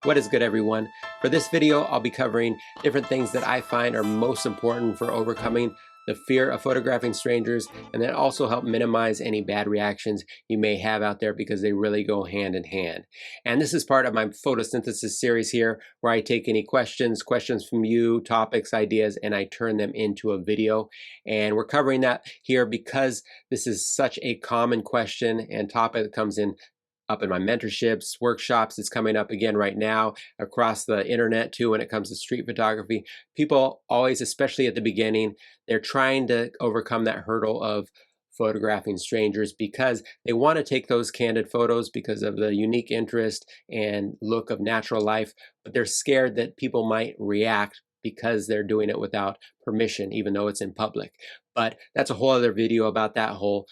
What is good, everyone? For this video, I'll be covering different things that I find are most important for overcoming the fear of photographing strangers, and then also help minimize any bad reactions you may have out there, because they really go hand in hand. And this is part of my photosynthesis series here, where I take any questions from you, topics, ideas, and I turn them into a video. And we're covering that here because this is such a common question and topic that comes up in my mentorships, workshops. It's coming up again right now across the internet too when it comes to street photography. People always, especially at the beginning, they're trying to overcome that hurdle of photographing strangers because they want to take those candid photos because of the unique interest and look of natural life, but they're scared that people might react because they're doing it without permission, even though it's in public. But that's a whole other video about that whole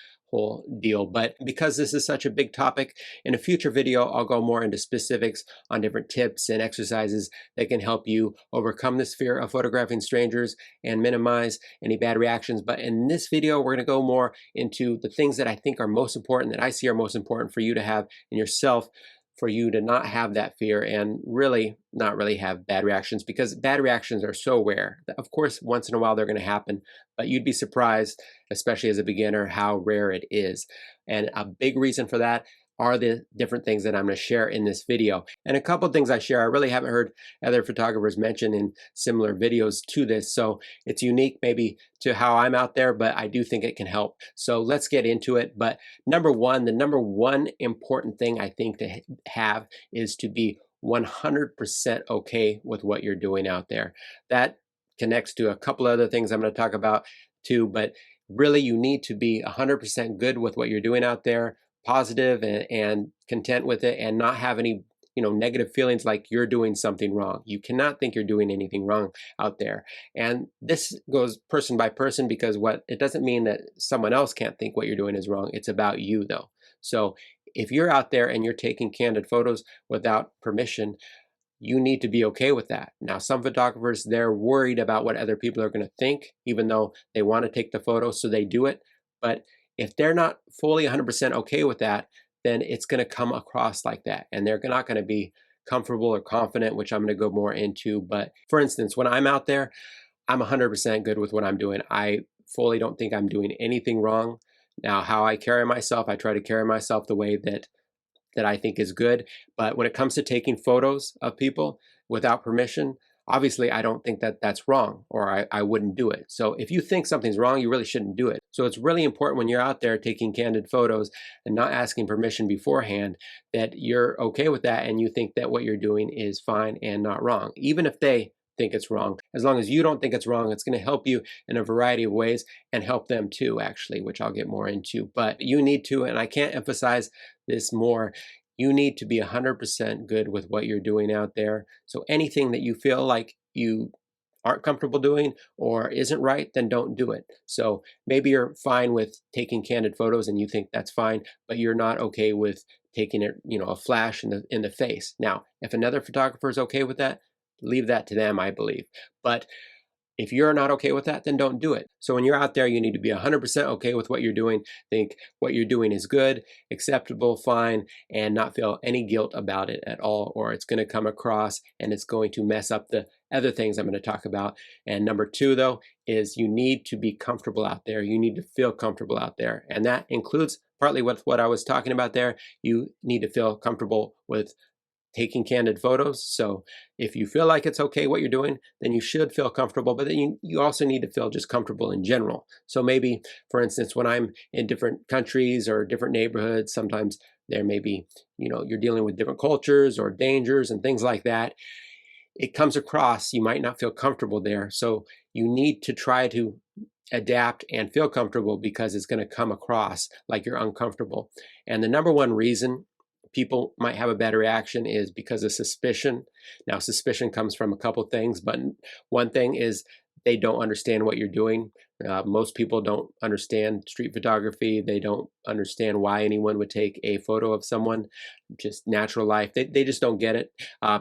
deal. But because this is such a big topic, in a future video I'll go more into specifics on different tips and exercises that can help you overcome this fear of photographing strangers and minimize any bad reactions. But in this video we're going to go more into the things that I think are most important, that I see are most important for you to have in yourself, for you to not have that fear and really not have bad reactions, because bad reactions are so rare. Of course, once in a while they're going to happen, but you'd be surprised, especially as a beginner, how rare it is. And a big reason for that are the different things that I'm going to share in this video. And a couple of things I share, I really haven't heard other photographers mention in similar videos to this. So it's unique maybe to how I'm out there, but I do think it can help. So let's get into it. But the number one important thing I think to have is to be 100% okay with what you're doing out there. That connects to a couple other things I'm going to talk about too, but really you need to be 100% good with what you're doing out there, positive and content with it, and not have any negative feelings like you're doing something wrong. You cannot think you're doing anything wrong out there. And this goes person by person, because it doesn't mean that someone else can't think what you're doing is wrong. It's about you though. So if you're out there and you're taking candid photos without permission, you need to be okay with that. Now, some photographers, they're worried about what other people are going to think, even though they want to take the photo, so they do it. But if they're not fully 100% okay with that, then it's going to come across like that, and they're not going to be comfortable or confident, which I'm going to go more into. But for instance, when I'm out there, I'm 100% good with what I'm doing. I fully don't think I'm doing anything wrong. Now, how I carry myself, I try to carry myself the way that I think is good. But when it comes to taking photos of people without permission, obviously I don't think that that's wrong, or I wouldn't do it. So if you think something's wrong, you really shouldn't do it. So it's really important when you're out there taking candid photos and not asking permission beforehand, that you're okay with that and you think that what you're doing is fine and not wrong. Even if they think it's wrong, as long as you don't think it's wrong, it's going to help you in a variety of ways and help them too, actually, which I'll get more into. But you need to, and I can't emphasize this more, you need to be 100% good with what you're doing out there. So anything that you feel like you aren't comfortable doing or isn't right, then don't do it. So maybe you're fine with taking candid photos and you think that's fine, but you're not okay with taking it, a flash in the face. Now, if another photographer is okay with that, leave that to them, I believe. But if you're not okay with that, then don't do it. So when you're out there, you need to be 100% okay with what you're doing. Think what you're doing is good, acceptable, fine, and not feel any guilt about it at all, or it's going to come across and it's going to mess up the other things I'm going to talk about. And number two, though, is you need to be comfortable out there. You need to feel comfortable out there. And that includes partly with what I was talking about there. You need to feel comfortable with taking candid photos. So if you feel like it's okay what you're doing, then you should feel comfortable, but then you also need to feel just comfortable in general. So maybe, for instance, when I'm in different countries or different neighborhoods, sometimes there may be, you're dealing with different cultures or dangers and things like that. It comes across, you might not feel comfortable there. So you need to try to adapt and feel comfortable, because it's going to come across like you're uncomfortable. And the number one reason people might have a bad reaction is because of suspicion. Now, suspicion comes from a couple things, but one thing is they don't understand what you're doing. Most people don't understand street photography. They don't understand why anyone would take a photo of someone, just natural life. They just don't get it.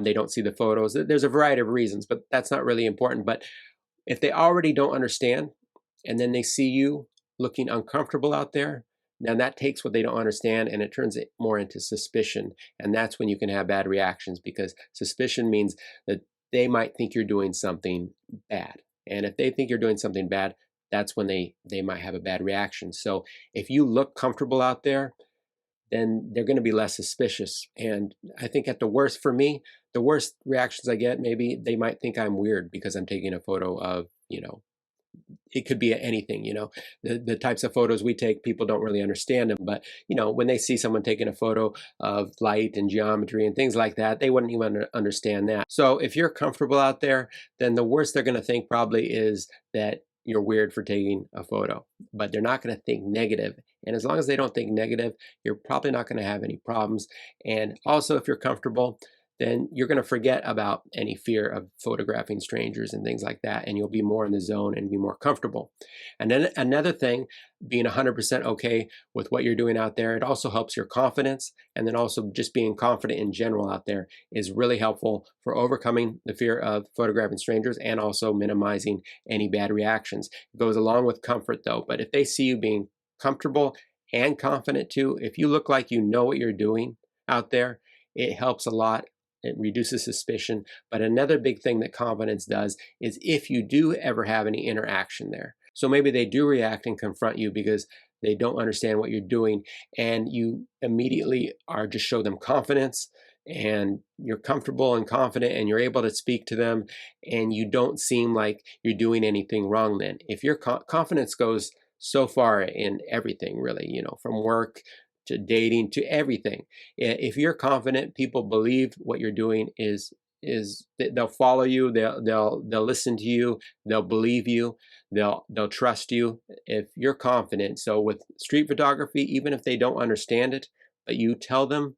They don't see the photos. There's a variety of reasons, but that's not really important. But if they already don't understand, and then they see you looking uncomfortable out there, Now that takes what they don't understand and it turns it more into suspicion. And that's when you can have bad reactions, because suspicion means that they might think you're doing something bad. And if they think you're doing something bad, that's when they might have a bad reaction. So if you look comfortable out there, then they're going to be less suspicious. And I think at the worst, for me, the worst reactions I get, maybe they might think I'm weird because I'm taking a photo of, it could be anything, the types of photos we take, people don't really understand them. But, when they see someone taking a photo of light and geometry and things like that, they wouldn't even understand that. So if you're comfortable out there, then the worst they're going to think probably is that you're weird for taking a photo, but they're not going to think negative. And as long as they don't think negative, you're probably not going to have any problems. And also, if you're comfortable, then you're going to forget about any fear of photographing strangers and things like that, and you'll be more in the zone and be more comfortable. And then another thing, being 100% okay with what you're doing out there, it also helps your confidence, and then also just being confident in general out there is really helpful for overcoming the fear of photographing strangers and also minimizing any bad reactions. It goes along with comfort though, but if they see you being comfortable and confident too, if you look like you know what you're doing out there, it helps a lot. It reduces suspicion. But another big thing that confidence does is if you do ever have any interaction there. So maybe they do react and confront you because they don't understand what you're doing, and you immediately are just show them confidence, and you're comfortable and confident and you're able to speak to them, and you don't seem like you're doing anything wrong. Then if your confidence goes so far in everything, really, from work to dating to everything. If you're confident, people believe what you're doing is they'll follow you, they'll listen to you, they'll believe you, they'll trust you if you're confident. So with street photography, even if they don't understand it, but you tell them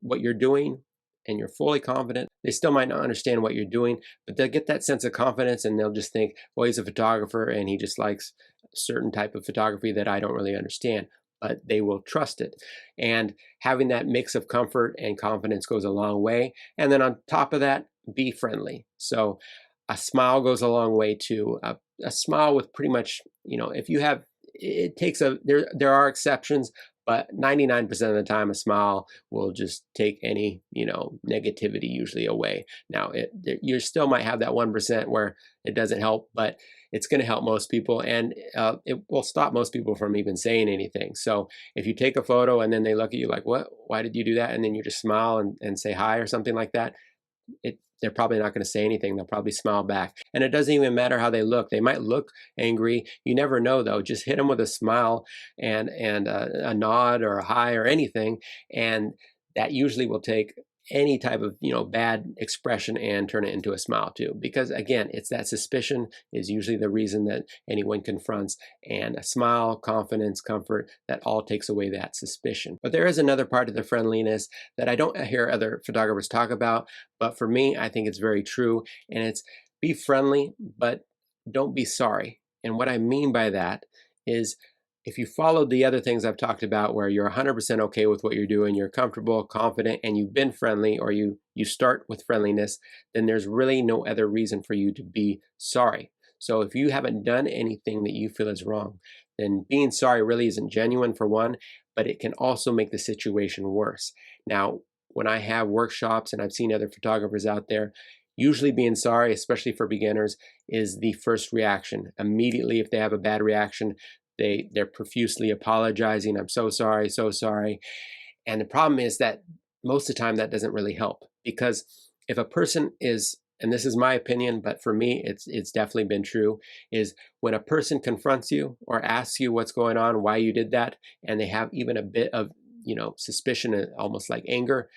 what you're doing and you're fully confident, they still might not understand what you're doing, but they'll get that sense of confidence and they'll just think, well, he's a photographer and he just likes a certain type of photography that I don't really understand. But they will trust it. And having that mix of comfort and confidence goes a long way. And then on top of that, be friendly. So a smile goes a long way too. A smile with pretty much, if you have, it takes there are exceptions, but 99% of the time, a smile will just take any, negativity usually away. Now, you still might have that 1% where it doesn't help, but it's going to help most people, and it will stop most people from even saying anything. So if you take a photo and then they look at you like, what? Why did you do that? And then you just smile and say hi or something like that, they're probably not going to say anything. They'll probably smile back. And it doesn't even matter how they look. They might look angry. You never know, though. Just hit them with a smile and a nod or a hi or anything, and that usually will take any type of bad expression and turn it into a smile too. Because again, it's that suspicion is usually the reason that anyone confronts, and a smile, confidence, comfort, that all takes away that suspicion. But there is another part of the friendliness that I don't hear other photographers talk about, but for me, I think it's very true, and it's be friendly, but don't be sorry. And what I mean by that is, if you follow the other things I've talked about where you're 100% okay with what you're doing, you're comfortable, confident, and you've been friendly, or you start with friendliness, then there's really no other reason for you to be sorry. So if you haven't done anything that you feel is wrong, then being sorry really isn't genuine, for one, but it can also make the situation worse. Now, when I have workshops and I've seen other photographers out there, usually being sorry, especially for beginners, is the first reaction. Immediately, if they have a bad reaction, they're profusely apologizing. I'm so sorry, so sorry. And the problem is that most of the time that doesn't really help, because if a person is, and this is my opinion, but for me, it's definitely been true, is when a person confronts you or asks you what's going on, why you did that, and they have even a bit of, suspicion and almost like anger,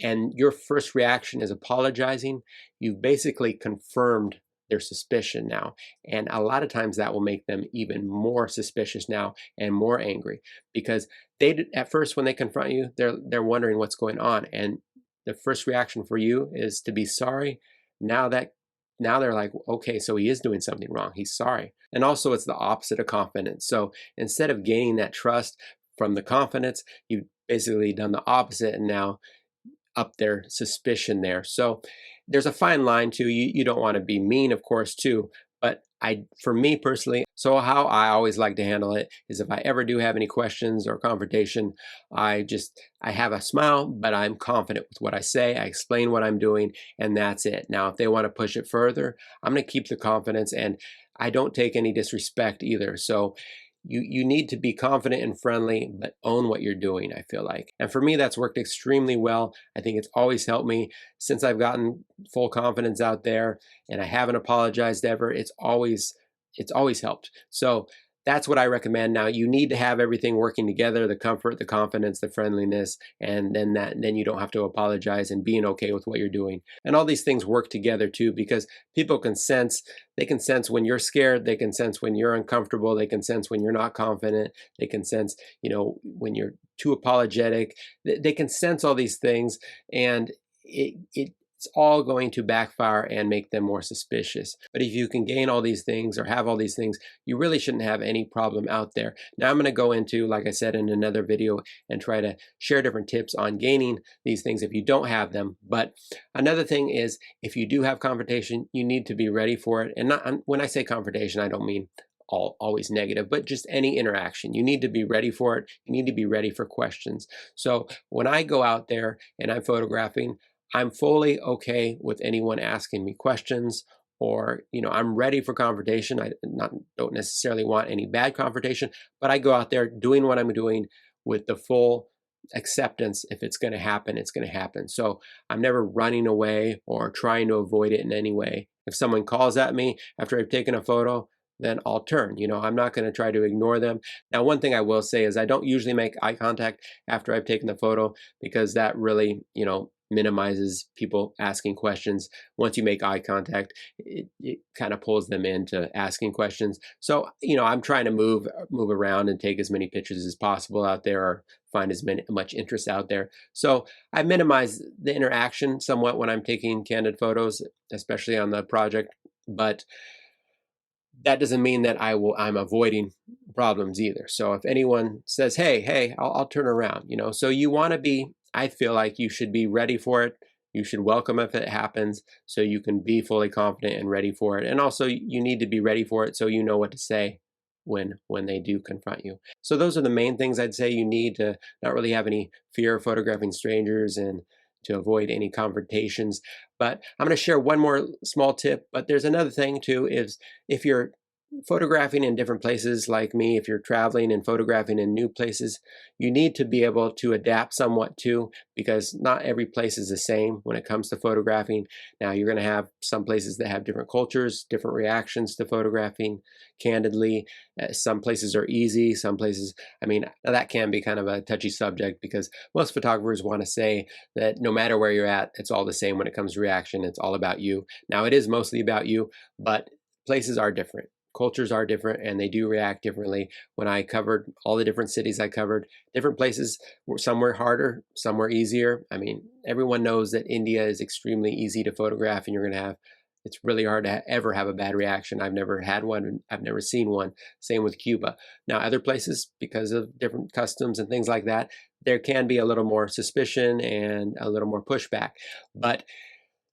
and your first reaction is apologizing, you've basically confirmed their suspicion now. And a lot of times that will make them even more suspicious now and more angry, because at first when they confront you, they're wondering what's going on. And the first reaction for you is to be sorry. Now they're like, okay, so he is doing something wrong. He's sorry. And also it's the opposite of confidence. So instead of gaining that trust from the confidence, you've basically done the opposite and now up their suspicion there. So there's a fine line too. You don't want to be mean, of course, too, but for me personally, so how I always like to handle it is if I ever do have any questions or confrontation, I have a smile, but I'm confident with what I say. I explain what I'm doing, and that's it. Now, if they want to push it further, I'm going to keep the confidence, and I don't take any disrespect either. So you need to be confident and friendly, but own what you're doing, I feel like. And for me, that's worked extremely well. I think it's always helped me since I've gotten full confidence out there, and I haven't apologized ever. It's always helped. So that's what I recommend. Now, you need to have everything working together: the comfort, the confidence, the friendliness, and then you don't have to apologize, and being okay with what you're doing. And all these things work together too, because people can sense, they can sense when you're scared, they can sense when you're uncomfortable, they can sense when you're not confident, they can sense, when you're too apologetic. They can sense all these things, and it's all going to backfire and make them more suspicious. But if you can gain all these things or have all these things, you really shouldn't have any problem out there. Now I'm going to go into, like I said in another video, and try to share different tips on gaining these things if you don't have them. But another thing is, if you do have confrontation, you need to be ready for it. And not, when I say confrontation, I don't mean always negative, but just any interaction. You need to be ready for it. You need to be ready for questions. So when I go out there and I'm photographing, I'm fully okay with anyone asking me questions, or I'm ready for confrontation. I don't necessarily want any bad confrontation, but I go out there doing what I'm doing with the full acceptance. If it's going to happen, it's going to happen. So I'm never running away or trying to avoid it in any way. If someone calls at me after I've taken a photo, then I'll turn. I'm not going to try to ignore them. Now, one thing I will say is I don't usually make eye contact after I've taken the photo, because that really, minimizes people asking questions. Once you make eye contact, it kind of pulls them into asking questions. So, I'm trying to move around and take as many pictures as possible out there, or find much interest out there. So I minimize the interaction somewhat when I'm taking candid photos, especially on the project. But that doesn't mean that I'm avoiding problems either. So if anyone says, hey, I'll turn around, so you want to be, I feel like you should be ready for it. You should welcome if it happens, so you can be fully confident and ready for it. And also you need to be ready for it so you know what to say when they do confront you. So those are the main things I'd say you need to not really have any fear of photographing strangers, and to avoid any confrontations. But I'm going to share one more small tip. But there's another thing too, is if you're photographing in different places like me, if you're traveling and photographing in new places, you need to be able to adapt somewhat too, because not every place is the same when it comes to photographing. Now, you're going to have some places that have different cultures, different reactions to photographing candidly. Some places are easy, some places, that can be kind of a touchy subject, because most photographers want to say that no matter where you're at, it's all the same when it comes to reaction. It's all about you. Now, it is mostly about you, but places are different. Cultures are different, and they do react differently. When I covered all the different cities I covered, different places, some were harder, some were easier. Everyone knows that India is extremely easy to photograph, and it's really hard to ever have a bad reaction. I've never had one. I've never seen one. Same with Cuba. Now, other places, because of different customs and things like that, there can be a little more suspicion and a little more pushback, but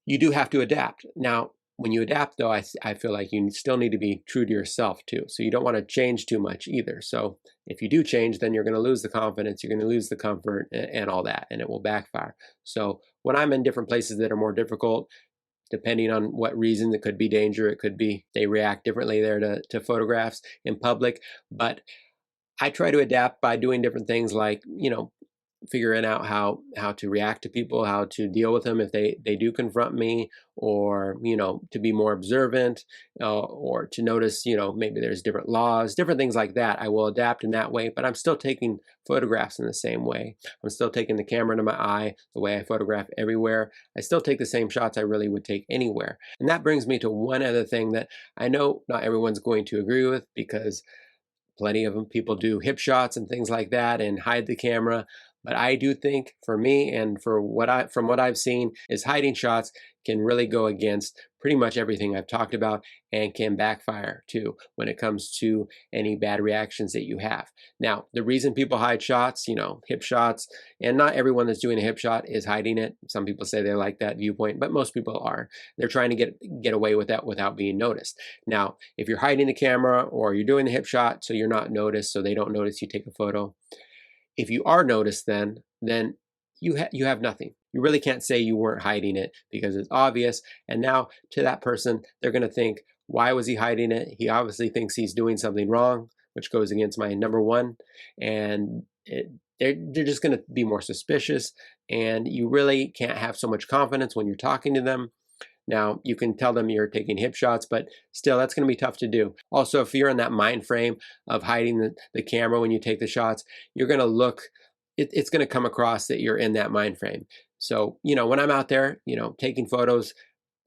you do have to adapt. Now, when you adapt, though, I feel like you still need to be true to yourself too. So you don't want to change too much either. So if you do change, then you're going to lose the confidence, you're going to lose the comfort and all that, and it will backfire. So when I'm in different places that are more difficult, depending on what reason, it could be danger, it could be they react differently there to photographs in public. But I try to adapt by doing different things, like, figuring out how to react to people, how to deal with them if they do confront me, or to be more observant, or to notice maybe there's different laws, different things like that. I will adapt in that way, but I'm still taking photographs in the same way. I'm still taking the camera to my eye the way I photograph everywhere. I still take the same shots I really would take anywhere. And that brings me to one other thing that I know not everyone's going to agree with, because plenty of people do hip shots and things like that and hide the camera. But I do think, for me and from what I've seen, is hiding shots can really go against pretty much everything I've talked about, and can backfire too when it comes to any bad reactions that you have. Now, the reason people hide shots, hip shots, and not everyone that's doing a hip shot is hiding it. Some people say they like that viewpoint, but most people are. They're trying to get away with that without being noticed. Now, if you're hiding the camera or you're doing the hip shot so you're not noticed, so they don't notice you take a photo, if you are noticed, then you have nothing. You really can't say you weren't hiding it because it's obvious. And now to that person, they're going to think, why was he hiding it? He obviously thinks he's doing something wrong, which goes against my number one. And they're just going to be more suspicious. And you really can't have so much confidence when you're talking to them. Now, you can tell them you're taking hip shots, but still, that's going to be tough to do. Also, if you're in that mind frame of hiding the camera when you take the shots, you're going to look, it's going to come across that you're in that mind frame. So, when I'm out there, taking photos,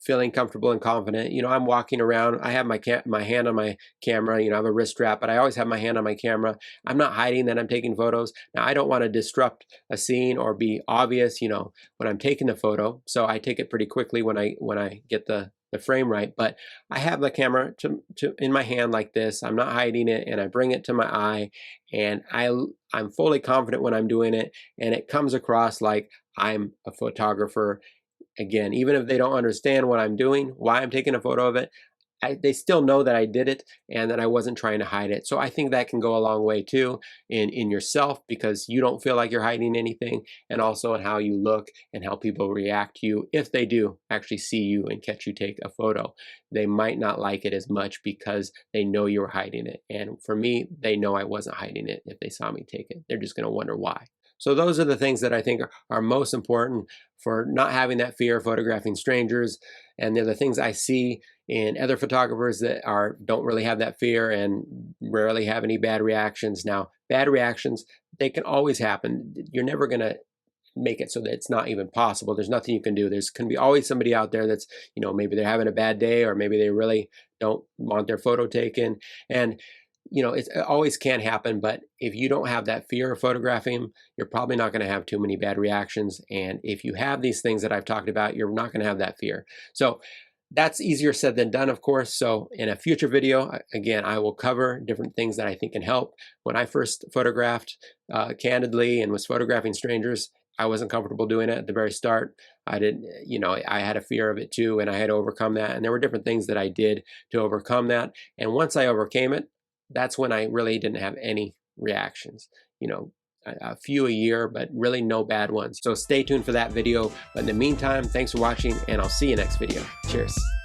feeling comfortable and confident, I'm walking around, I have my hand on my camera, I have a wrist strap, but I always have my hand on my camera. I'm not hiding that I'm taking photos. Now, I don't want to disrupt a scene or be obvious, when I'm taking the photo. So I take it pretty quickly when I get the frame right, but I have the camera in my hand like this. I'm not hiding it, and I bring it to my eye, and I'm fully confident when I'm doing it, and it comes across like I'm a photographer. Again, even if they don't understand what I'm doing, why I'm taking a photo of it, they still know that I did it and that I wasn't trying to hide it. So I think that can go a long way too in yourself, because you don't feel like you're hiding anything, and also in how you look and how people react to you. If they do actually see you and catch you take a photo, they might not like it as much because they know you were hiding it. And for me, they know I wasn't hiding it if they saw me take it. They're just going to wonder why. So those are the things that I think are most important for not having that fear of photographing strangers. And they're the things I see in other photographers that don't really have that fear and rarely have any bad reactions. Now, bad reactions, they can always happen. You're never going to make it so that it's not even possible. There's nothing you can do. There's going to be always somebody out there that's, maybe they're having a bad day, or maybe they really don't want their photo taken. And it always can happen, but if you don't have that fear of photographing, you're probably not going to have too many bad reactions. And if you have these things that I've talked about, you're not going to have that fear. So that's easier said than done, of course. So in a future video, again, I will cover different things that I think can help. When I first photographed candidly and was photographing strangers, I wasn't comfortable doing it at the very start. I didn't, I had a fear of it too, and I had to overcome that. And there were different things that I did to overcome that. And once I overcame it, that's when I really didn't have any reactions, a few a year, but really no bad ones. So stay tuned for that video. But in the meantime, thanks for watching, and I'll see you next video. Cheers.